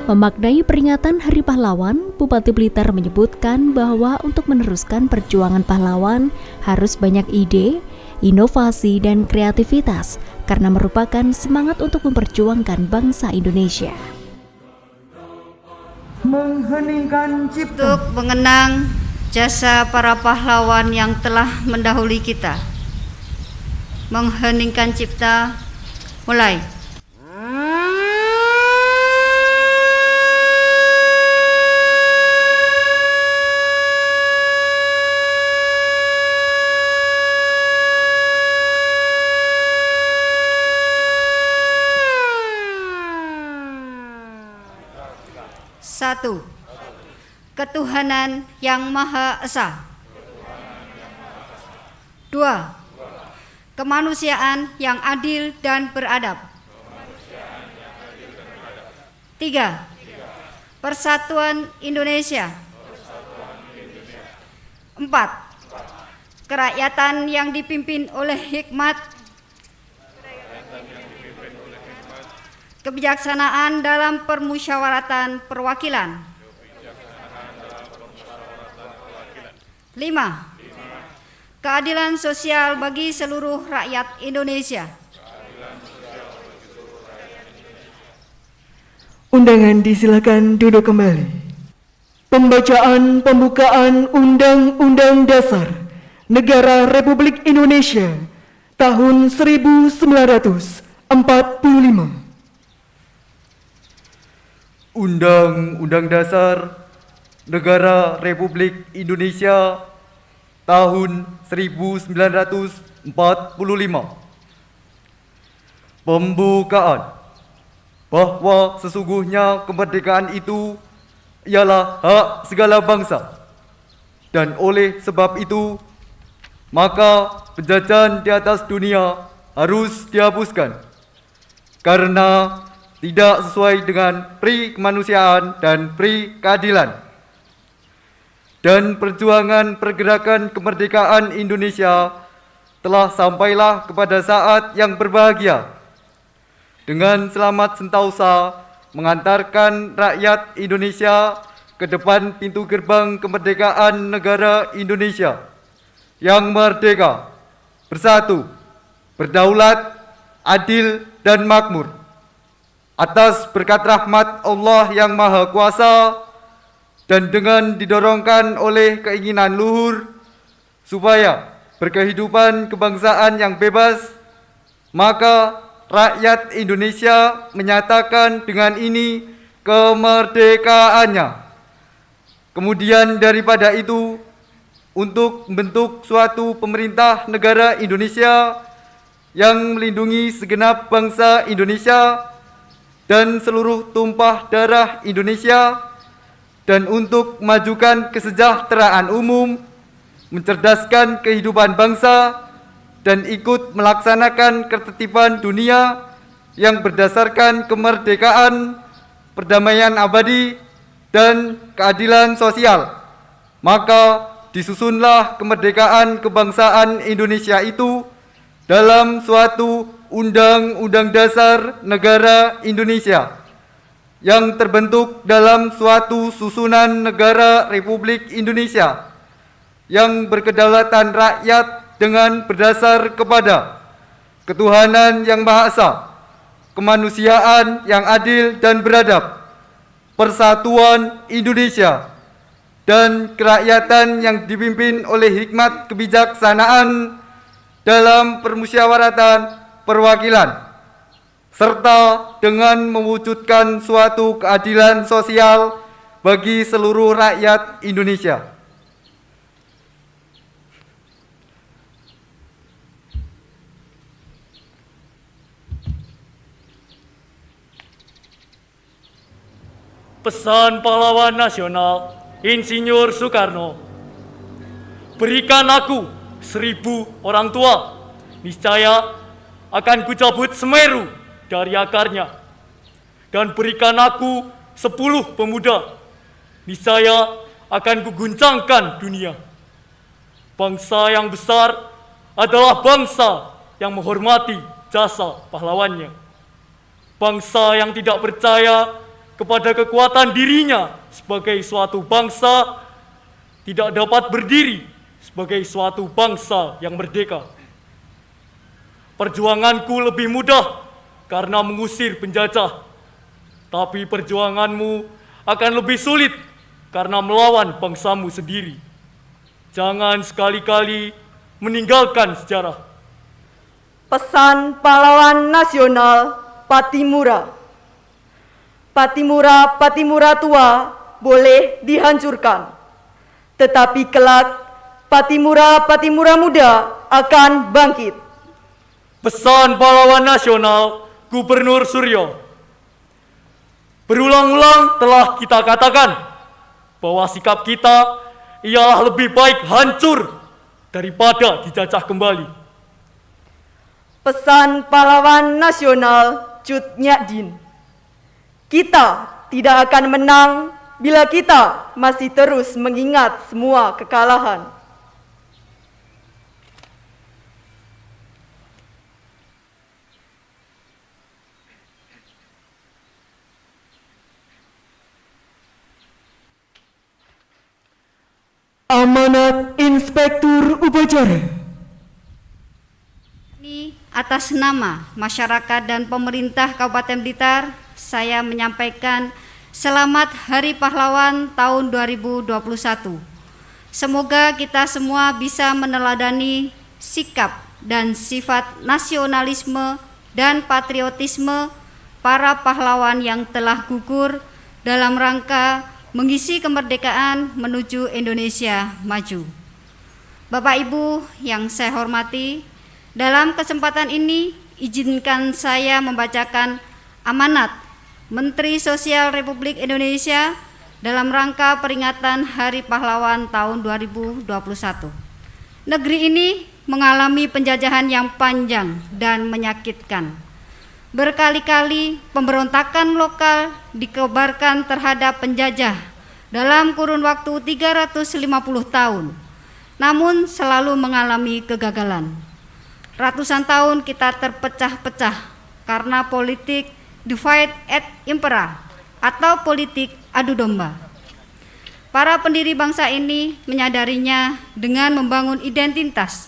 Memaknai peringatan Hari Pahlawan, Bupati Blitar menyebutkan bahwa untuk meneruskan perjuangan pahlawan harus banyak ide, inovasi, dan kreativitas karena merupakan semangat untuk memperjuangkan bangsa Indonesia. Mengheningkan cipta untuk mengenang jasa para pahlawan yang telah mendahului kita. Mengheningkan cipta, mulai. Satu, ketuhanan yang Maha Esa. Dua, kemanusiaan yang adil dan beradab. Tiga, persatuan Indonesia. Empat, kerakyatan yang dipimpin oleh hikmat, kebijaksanaan dalam permusyawaratan perwakilan. 5. Keadilan sosial bagi seluruh rakyat Indonesia. Undangan disilakan duduk kembali. Pembacaan pembukaan Undang-Undang Dasar Negara Republik Indonesia tahun 1945. Undang-Undang Dasar Negara Republik Indonesia tahun 1945. Pembukaan. Bahwa sesungguhnya kemerdekaan itu ialah hak segala bangsa, dan oleh sebab itu maka penjajahan di atas dunia harus dihapuskan karena tidak sesuai dengan pri kemanusiaan dan pri keadilan. Dan perjuangan pergerakan kemerdekaan Indonesia telah sampailah kepada saat yang berbahagia dengan selamat sentosa mengantarkan rakyat Indonesia ke depan pintu gerbang kemerdekaan negara Indonesia yang merdeka, bersatu, berdaulat, adil, dan makmur. Atas berkat rahmat Allah yang Maha Kuasa dan dengan didorongkan oleh keinginan luhur supaya berkehidupan kebangsaan yang bebas, maka rakyat Indonesia menyatakan dengan ini kemerdekaannya. Kemudian daripada itu, untuk membentuk suatu pemerintah negara Indonesia yang melindungi segenap bangsa Indonesia dan seluruh tumpah darah Indonesia, dan untuk memajukan kesejahteraan umum, mencerdaskan kehidupan bangsa, dan ikut melaksanakan ketertiban dunia yang berdasarkan kemerdekaan, perdamaian abadi, dan keadilan sosial. Maka disusunlah kemerdekaan kebangsaan Indonesia itu dalam suatu Undang-Undang Dasar Negara Indonesia yang terbentuk dalam suatu susunan negara Republik Indonesia yang berkedaulatan rakyat dengan berdasar kepada ketuhanan yang Maha Esa, kemanusiaan yang adil dan beradab, persatuan Indonesia, dan kerakyatan yang dipimpin oleh hikmat kebijaksanaan dalam permusyawaratan perwakilan, serta dengan mewujudkan suatu keadilan sosial bagi seluruh rakyat Indonesia. Pesan pahlawan nasional Insinyur Soekarno. Berikan aku 1000 orang tua, niscaya akan kucabut Semeru dari akarnya. Dan berikan aku 10 pemuda, niscaya akan kuguncangkan dunia. Bangsa yang besar adalah bangsa yang menghormati jasa pahlawannya. Bangsa yang tidak percaya kepada kekuatan dirinya sebagai suatu bangsa tidak dapat berdiri sebagai suatu bangsa yang merdeka. Perjuanganku lebih mudah karena mengusir penjajah, tapi perjuanganmu akan lebih sulit karena melawan bangsamu sendiri. Jangan sekali-kali meninggalkan sejarah. Pesan pahlawan nasional Patimura. Patimura tua boleh dihancurkan, tetapi kelak Patimura muda akan bangkit. Pesan pahlawan nasional Gubernur Suryo. Berulang-ulang telah kita katakan bahwa sikap kita ialah lebih baik hancur daripada dijajah kembali. Pesan pahlawan nasional Cut Nyak Dien. Kita tidak akan menang bila kita masih terus mengingat semua kekalahan. Amanat Inspektur Upacara. Atas nama masyarakat dan pemerintah Kabupaten Blitar, saya menyampaikan selamat Hari Pahlawan tahun 2021. Semoga kita semua bisa meneladani sikap dan sifat nasionalisme dan patriotisme para pahlawan yang telah gugur dalam rangka mengisi kemerdekaan menuju Indonesia maju. Bapak Ibu yang saya hormati, dalam kesempatan ini izinkan saya membacakan amanat Menteri Sosial Republik Indonesia dalam rangka peringatan Hari Pahlawan tahun 2021. Negeri ini mengalami penjajahan yang panjang dan menyakitkan. Berkali-kali pemberontakan lokal dikobarkan terhadap penjajah dalam kurun waktu 350 tahun, namun selalu mengalami kegagalan. Ratusan tahun kita terpecah-pecah karena politik divide et impera atau politik adu domba. Para pendiri bangsa ini menyadarinya dengan membangun identitas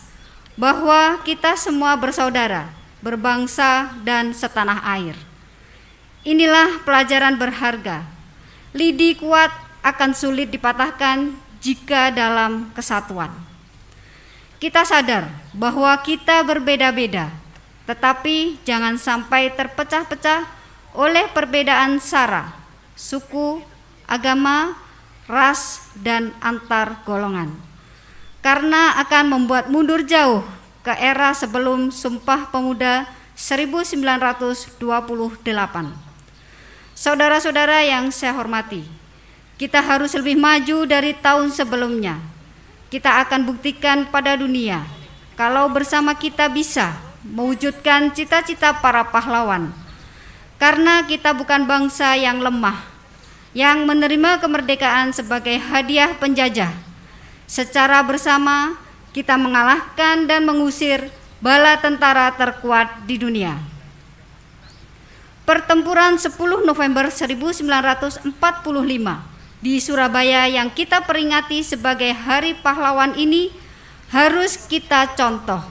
bahwa kita semua bersaudara, berbangsa dan setanah air. Inilah pelajaran berharga. Lidi kuat akan sulit dipatahkan jika dalam kesatuan. Kita sadar bahwa kita berbeda-beda, tetapi jangan sampai terpecah-pecah oleh perbedaan sara, suku, agama, ras, dan antar golongan. Karena akan membuat mundur jauh ke era sebelum Sumpah Pemuda 1928. Saudara-saudara yang saya hormati, kita harus lebih maju dari tahun sebelumnya. Kita akan buktikan pada dunia kalau bersama kita bisa mewujudkan cita-cita para pahlawan. Karena kita bukan bangsa yang lemah, yang menerima kemerdekaan sebagai hadiah penjajah. Secara bersama kita mengalahkan dan mengusir bala tentara terkuat di dunia. Pertempuran 10 November 1945 di Surabaya yang kita peringati sebagai Hari Pahlawan ini harus kita contoh.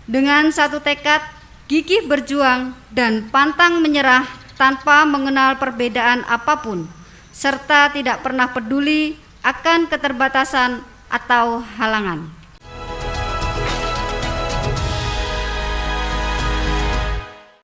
Dengan satu tekad, gigih berjuang dan pantang menyerah tanpa mengenal perbedaan apapun, serta tidak pernah peduli akan keterbatasan atau halangan.